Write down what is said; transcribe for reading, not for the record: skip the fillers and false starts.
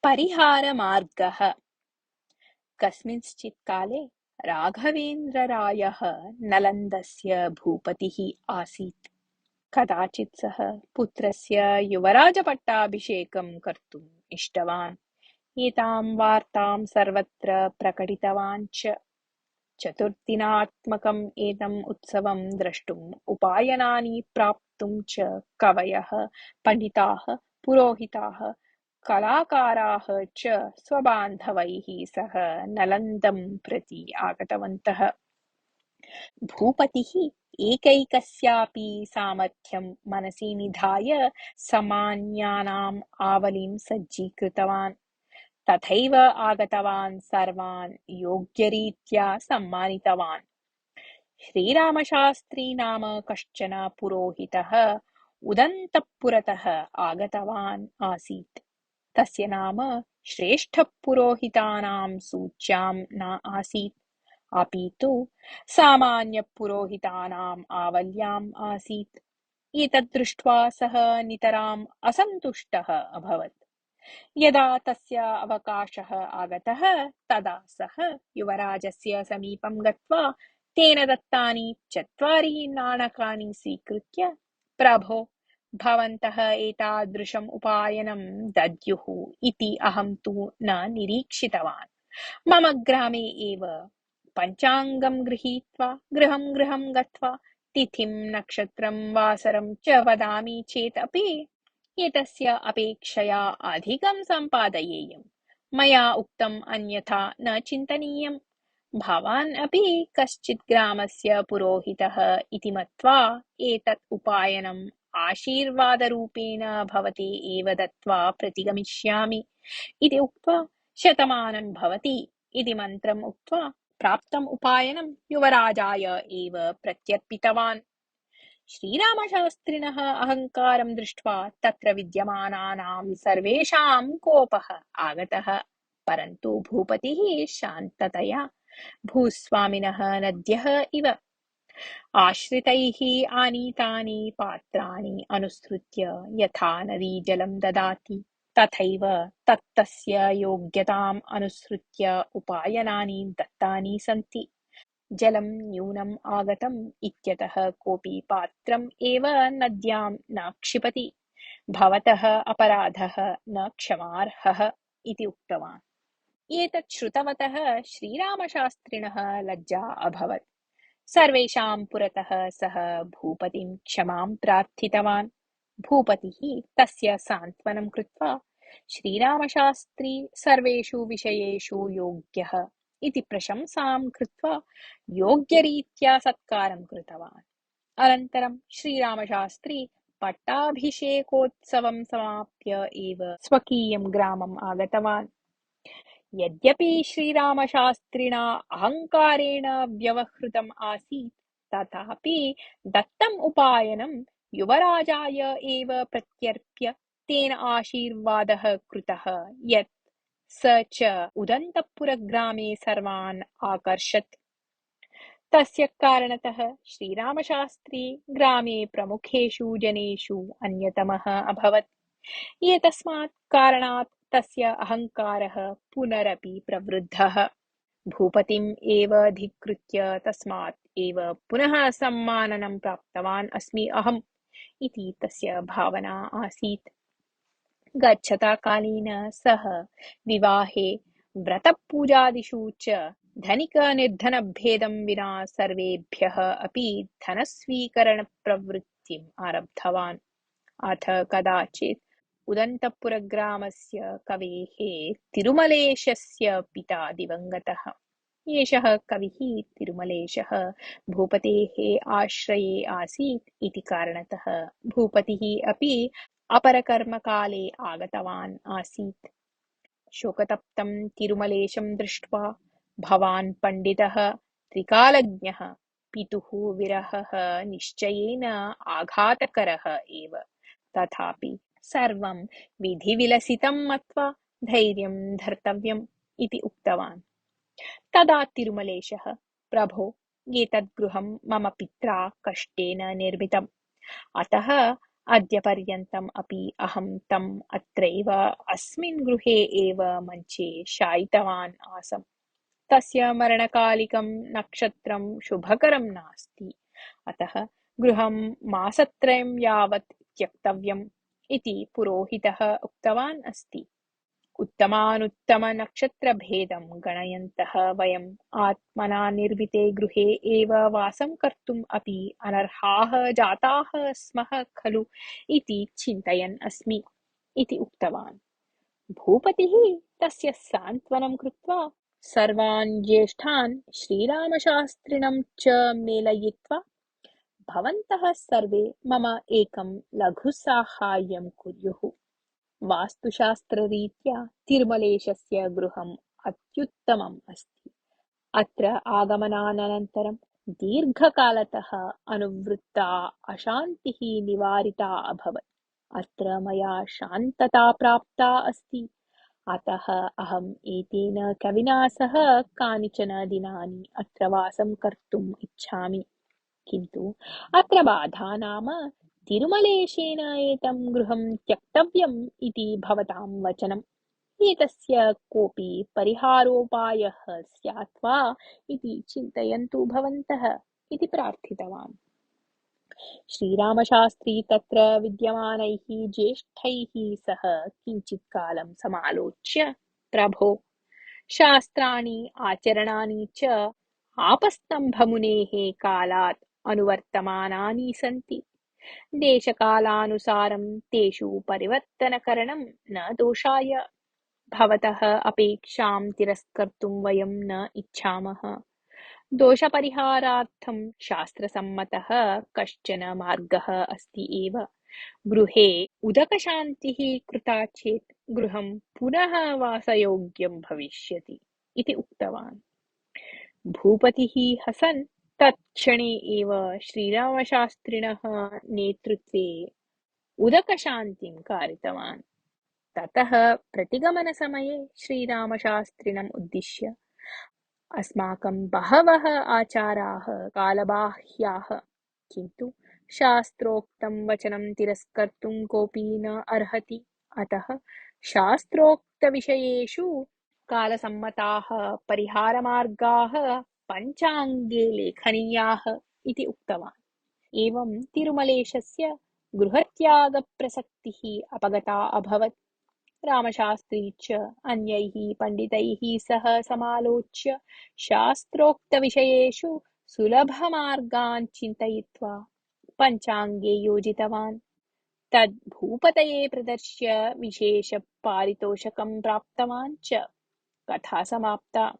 परिहारमार्गः। कस्मिंश्चित् काले राघवेन्द्ररायः नलन्दस्य भूपतिः आसीत्। कदाचित् सः पुत्रस्य युवराजपट्टाभिषेकं कर्तुम् इष्टवान्। एतां वार्तां सर्वत्र प्रकटितवान् च। चतुर्दिनात्मकम् एतम् उत्सवं द्रष्टुम् उपायनानि प्राप्तुं च कवयः, पण्डिताः, पुरोहिताः, कलाकाराः च स्वबान्धवैः सह नलन्दं प्रति आगतवन्तः। भूपतिः एकैकस्यापि सामर्थ्यं मनसि निधाय सामान्यानाम् आवलिं सज्जीकृतवान्। तथैव आगतवान् सर्वान् योग्यरीत्या सम्मानितवान्। श्रीरामशास्त्री नाम कश्चन पुरोहितः उदन्तपुरतः आगतवान् आसीत्। तस्य नाम श्रेष्ठपुरोहितानां सूच्यां न आसीत्, अपितु सामान्यपुरोहितानाम् आवल्याम् आसीत्। एतत् दृष्ट्वा सः नितराम् असन्तुष्टः अभवत्। यदा तस्य अवकाशः आगतः तदा सः युवराजस्य समीपं गत्वा तेन दत्तानि 4 नाणकानि स्वीकृत्य, प्रभो, भवन्तः एतादृशम् उपायनं दद्युः इति अहं तु न निरीक्षितवान्। मम ग्रामे एव पञ्चाङ्गं गृहीत्वा गृहं गृहं गत्वा तिथिं नक्षत्रं वासरं च वदामि चेत् अपि एतस्य अपेक्षया अधिकं सम्पादयेयम्। मया उक्तम् अन्यथा न चिन्तनीयम्। भवान् अपि कश्चित् ग्रामस्य पुरोहितः इति मत्वा एतत् उपायनम् आशीर्वादरूपेण भवते एव दत्त्वा प्रतिगमिष्यामि इति उक्त्वा शतमानं भवति इति मन्त्रम् उक्त्वा प्राप्तम् उपायनं युवराजाय एव प्रत्यर्पितवान्। श्रीरामशास्त्रिणः अहङ्कारं दृष्ट्वा तत्र विद्यमानानां सर्वेषां कोपः आगतः, परन्तु भूपतिः शान्ततया भूस्वामिनः नद्यः इव आश्रितैः आनीतानि पात्राणि अनुसृत्य यथा नदी जलं ददाति तथैव तत्तस्य योग्यताम् अनुसृत्य उपायनानि दत्तानि सन्ति। जलं न्यूनम् आगतम् इत्यतः कोऽपि पात्रम् एव नद्यां न क्षिपति। भवतः अपराधः न क्षमार्हः इति उक्तवान्। एतत् श्रुतवतः श्रीरामशास्त्रिणः लज्जा अभवत्। सर्वेषां पुरतः सः भूपतिं क्षमां प्रार्थितवान्। भूपतिः तस्य सान्त्वनं कृत्वा श्रीरामशास्त्री सर्वेषु विषयेषु योग्यः इति प्रशंसां कृत्वा योग्यरीत्या सत्कारं कृतवान्। अनन्तरं श्रीरामशास्त्री पट्टाभिषेकोत्सवं समाप्य एव स्वकीयं ग्रामम् आगतवान्। यद्यपि श्रीरामशास्त्रिणा अहङ्कारेण व्यवहृतम् आसीत्, तथापि दत्तम् उपायनं युवराजाय एव प्रत्यर्प्य तेन आशीर्वादः कृतः, यत् स च उदन्तपुरग्रामे सर्वान् आकर्षत्। तस्य कारणतः श्रीरामशास्त्री ग्रामे प्रमुखेषु जनेषु अन्यतमः अभवत्। एतस्मात् कारणात् तस्य अहङ्कारः पुनरपि प्रवृद्धः। भूपतिम् एव धिक्कृत्य तस्मात् एव पुनः सम्माननं प्राप्तवान् अस्मि अहम् इति तस्य भावना आसीत्। गच्छता कालेन सः विवाहे व्रतपूजादिषु च धनिक-निर्धनभेदं विना सर्वेभ्यः अपि धनस्वीकरणप्रवृत्तिम् आरब्धवान्। अथ कदाचित् उदन्तपुरग्रामस्य कवेः तिरुमलेशस्य पिता दिवङ्गतः। एषः कविः तिरुमलेशः भूपतेः आश्रये आसीत् इति कारणतः भूपतिः अपि अपरकर्मकाले आगतवान् आसीत्। शोकतप्तं तिरुमलेशं दृष्ट्वा भवान् पण्डितः त्रिकालज्ञः पितुः विरहः निश्चयेन आघातकरः एव, तथापि सर्वं विधिविलसितं मत्वा धैर्यं धर्तव्यम् इति उक्तवान्। तदा तिरुमलेशः, प्रभो, एतद् गृहं मम पित्रा कष्टेन निर्मितम्, अतः अद्यपर्यन्तम् अपि अहं तम् अत्रैव अस्मिन् गृहे एव मञ्चे शायितवान् आसम्। तस्य मरणकालिकं नक्षत्रं शुभकरं नास्ति, अतः गृहं मासत्रयं यावत् त्यक्तव्यम् इति पुरोहितः उक्तवान् अस्ति। उत्तमानुत्तमनक्षत्रभेदं गणयन्तः वयम् आत्मना निर्मिते गृहे एव वासं कर्तुम् अपि अनर्हाः जाताः स्मः खलु इति चिन्तयन् अस्मि इति उक्तवान्। भूपतिः तस्य सान्त्वनं कृत्वा सर्वान् ज्येष्ठान् श्रीरामशास्त्रिणं च मेलयित्वा भवन्तः सर्वे मम एकं लघुसाहाय्यं कुर्युः। वास्तुशास्त्ररीत्या तिरुमलेशस्य गृहम् अत्युत्तमम् अस्ति। अत्र आगमनानन्तरं दीर्घकालतः अनुवृत्ता अशान्तिः निवारिता अभवत्। अत्र मया शान्तता प्राप्ता अस्ति। अतः अहम् एतेन कविना सह कानिचन दिनानि अत्र वासं कर्तुम् इच्छामि। किन्तु अत्र बाधा नाम तिरुमलेशेन एतं गृहं त्यक्तव्यम् इति भवतां वचनम्। एतस्य कोऽपि परिहारोपायः स्यात् वा इति चिन्तयन्तु भवन्तः इति प्रार्थितवान्। श्रीरामशास्त्री तत्र विद्यमानैः ज्येष्ठैः सह किञ्चित् कालं समालोच्य, प्रभो, शास्त्राणि आचरणानि च आपस्तम्भमुनेः कालात् अनुवर्तमानानि सन्ति। देशकालानुसारं तेषु परिवर्तनकरणं न दोषाय। भवतः अपेक्षां तिरस्कर्तुं वयं न इच्छामः। दोषपरिहारार्थं शास्त्रसम्मतः कश्चन मार्गः अस्ति एव। गृहे उदकशान्तिः कृता चेत् गृहं पुनः वासयोग्यं भविष्यति इति उक्तवान्। भूपतिः हसन् तत्क्षणे एव श्रीरामशास्त्रिणः नेतृत्वे उदकशान्तिं कारितवान्। ततः प्रतिगमनसमये श्रीरामशास्त्रिणम् उद्दिश्य, अस्माकं बहवः आचाराः कालबाह्याः, किन्तु शास्त्रोक्तं वचनं तिरस्कर्तुं कोऽपि न अर्हति। अतः शास्त्रोक्तविषयेषु कालसम्मताः परिहारमार्गाः पञ्चाङ्गे लेखनीयाः इति उक्तवान्। एवं तिरुमलेशस्य गृहत्यागप्रसक्तिः अपगता अभवत्। रामशास्त्री च अन्यैः पण्डितैः सह समालोच्य शास्त्रोक्तविषयेषु सुलभमार्गान् चिन्तयित्वा पञ्चाङ्गे योजितवान्। तद् भूपतये प्रदर्श्य विशेषपारितोषकं प्राप्तवान् च। कथा समाप्ता।